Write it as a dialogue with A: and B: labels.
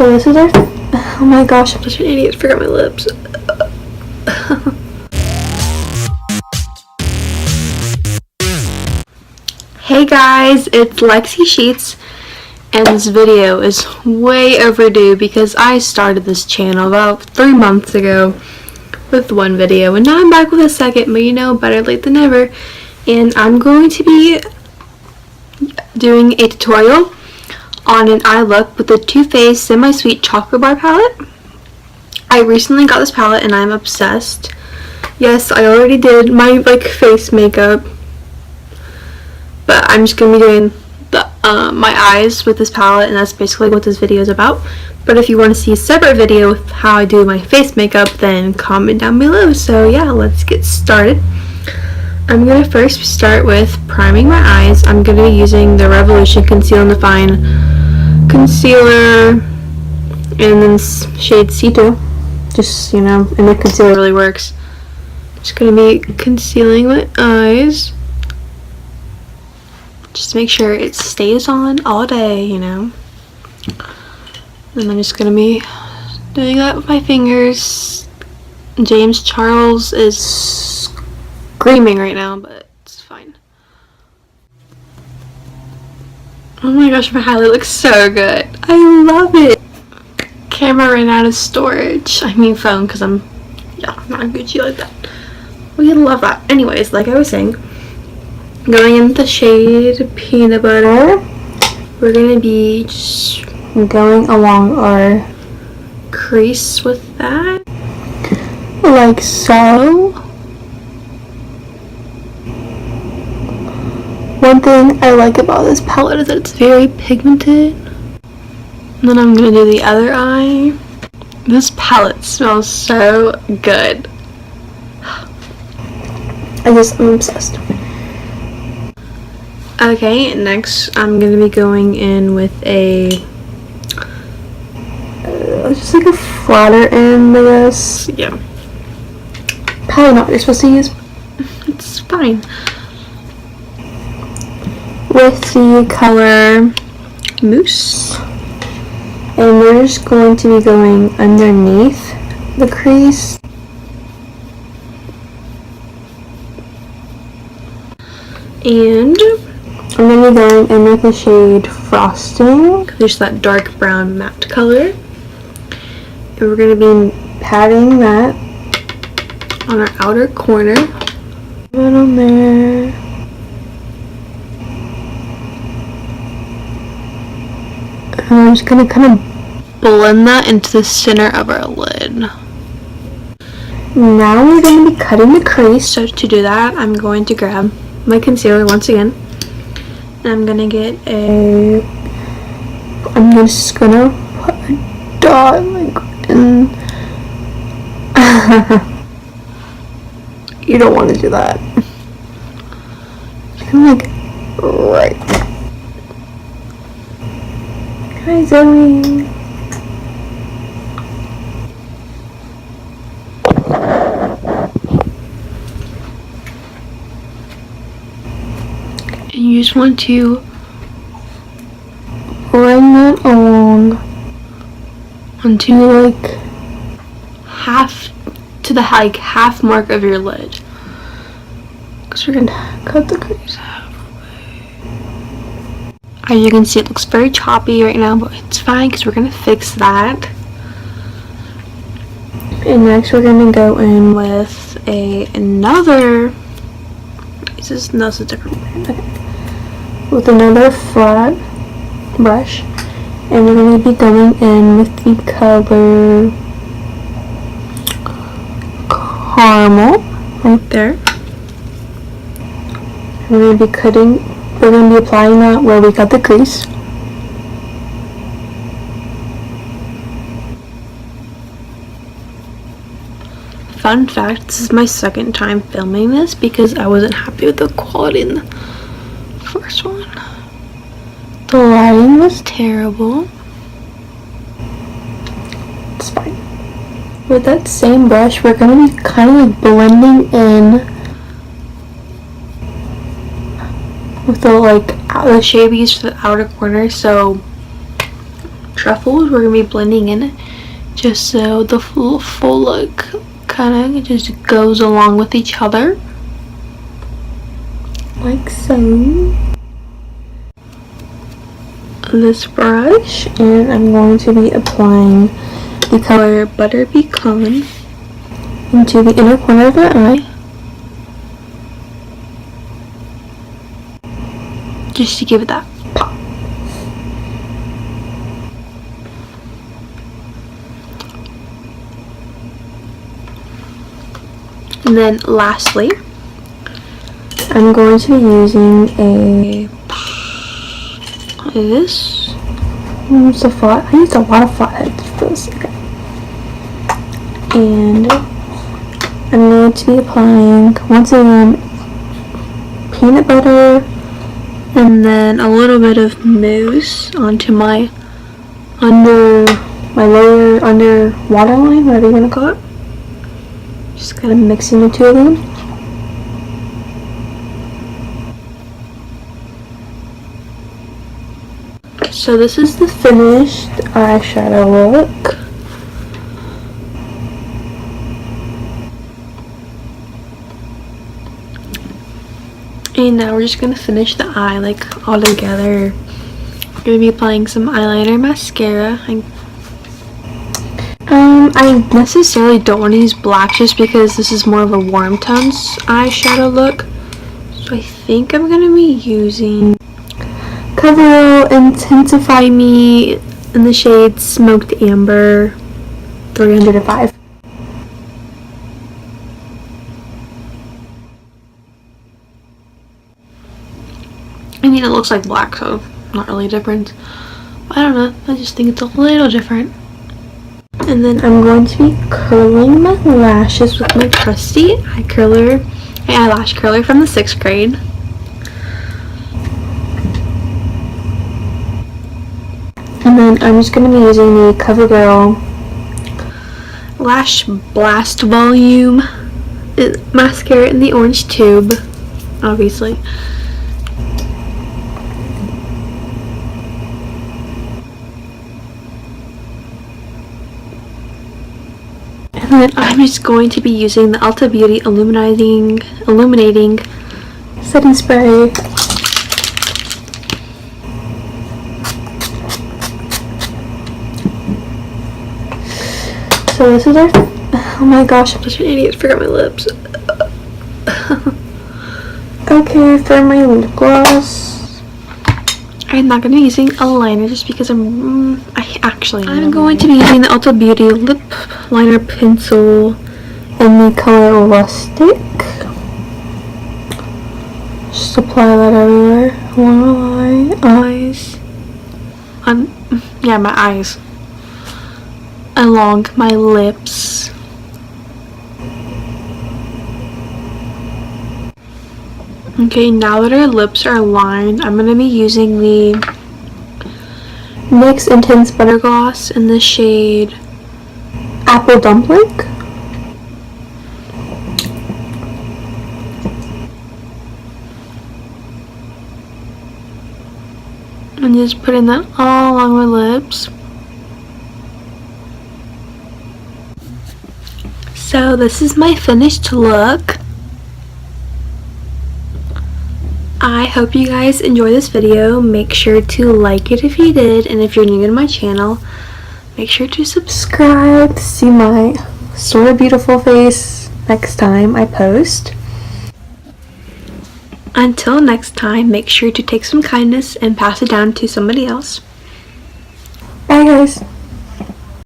A: So this is our, oh my gosh, I'm such an idiot, forgot my lips. Hey guys, it's Lexi Sheets, and this video is way overdue because I started this channel about 3 months ago with one video, and now I'm back with a second, but you know, better late than never. And I'm going to be doing a tutorial on an eye look with the Too Faced Semi-Sweet Chocolate Bar palette. I recently got this palette and I'm obsessed. Yes, I already did my face makeup, but I'm just going to be doing the my eyes with this palette, and that's basically what this video is about. But if you want to see a separate video with how I do my face makeup, then comment down below. So yeah, let's get started. I'm going to first start with priming my eyes. I'm going to be using the Revolution Conceal and Define concealer and then shade C2. Just, you know, and the concealer really works. Just going to be concealing my eyes. Just make sure it stays on all day, you know. And I'm just going to be doing that with my fingers. James Charles is screaming right now, but it's fine. Oh my gosh, my highlight looks so good. I love it. Camera ran out of storage. I mean phone, because I'm not Gucci like that. We love that. Anyways, like I was saying, going in the shade Peanut Butter, we're going to be just going along our crease with that, like so. One thing I like about this palette is that it's very pigmented. And then I'm going to do the other eye. This palette smells so good. I'm obsessed. Okay, next I'm going to be going in with a just like a flatter end, I guess. Yeah. Probably not what you're supposed to use. It's fine. With the color Mousse, and we're just going to be going underneath the crease. And I'm going to be going in with the shade Frosting. There's that dark brown matte color. And we're going to be patting that on our outer corner. Right on there. And I'm just going to kind of blend that into the center of our lid. Now we're going to be cutting the crease. So to do that, I'm going to grab my concealer once again. And I'm going to get I'm just going to put a dot like in. You don't want to do that. Just kind of like right there. Hi Zoe. And you just want to bring that along onto like half to the half mark of your lid. Because we're gonna cut the crease halfway. As you can see, it looks very choppy right now, but it's fine because we're going to fix that. And next we're going to go in with another, this is a different brand, okay. With another flat brush, and we're going to be going in with the color Caramel, right there. We're going to be we're going to be applying that where we cut the crease. Fun fact, this is my second time filming this because I wasn't happy with the quality in the first one. The lighting was terrible. It's fine. With that same brush, we're going to be kind of like blending in with the the shade we used for the outer corner. So truffles we're going to be blending in just so the full look kind of just goes along with each other. Like so. This brush, and I'm going to be applying the color Butter Pecan into the inner corner of the eye, just to give it that pop. And then lastly, I'm going to be using this. It's a flat. I used a lot of flatheads for this. Okay. And I'm going to be applying, once again, peanut butter and then a little bit of mousse onto my lower waterline, whatever you want to call it. Just kind of mixing the two of them. So this is the finished eyeshadow look. And now we're just going to finish the eye like all together. I'm going to be applying some eyeliner mascara. I necessarily don't want to use black just because this is more of a warm tones eyeshadow look. So I think I'm going to be using CoverGirl Intensify Me in the shade Smoked Amber 305. I mean, it looks like black, so not really different. I don't know, I just think it's a little different. And then I'm going to be curling my lashes with my trusty eyelash curler from the 6th grade. And then I'm just going to be using the CoverGirl Lash Blast Volume mascara in the orange tube, obviously. And then I'm just going to be using the Ulta Beauty Illuminating Setting Spray. So this is our, oh my gosh, I'm such an idiot, forgot my lips. Okay, for my lip gloss, I'm not going to be using a liner just because I'm going to be using the Ulta Beauty Lip Liner Pencil in the color Rustic. Just apply that everywhere. Along my eyes. My eyes. Along my lips. Okay, now that our lips are lined, I'm going to be using the NYX Intense Butter Gloss in the shade Apple Dumpling. And just putting that all along my lips. So this is my finished look. I hope you guys enjoy this video. Make sure to like it if you did, and if you're new to my channel, make sure to subscribe to see my sort of beautiful face next time I post. Until next time, make sure to take some kindness and pass it down to somebody else. Bye guys!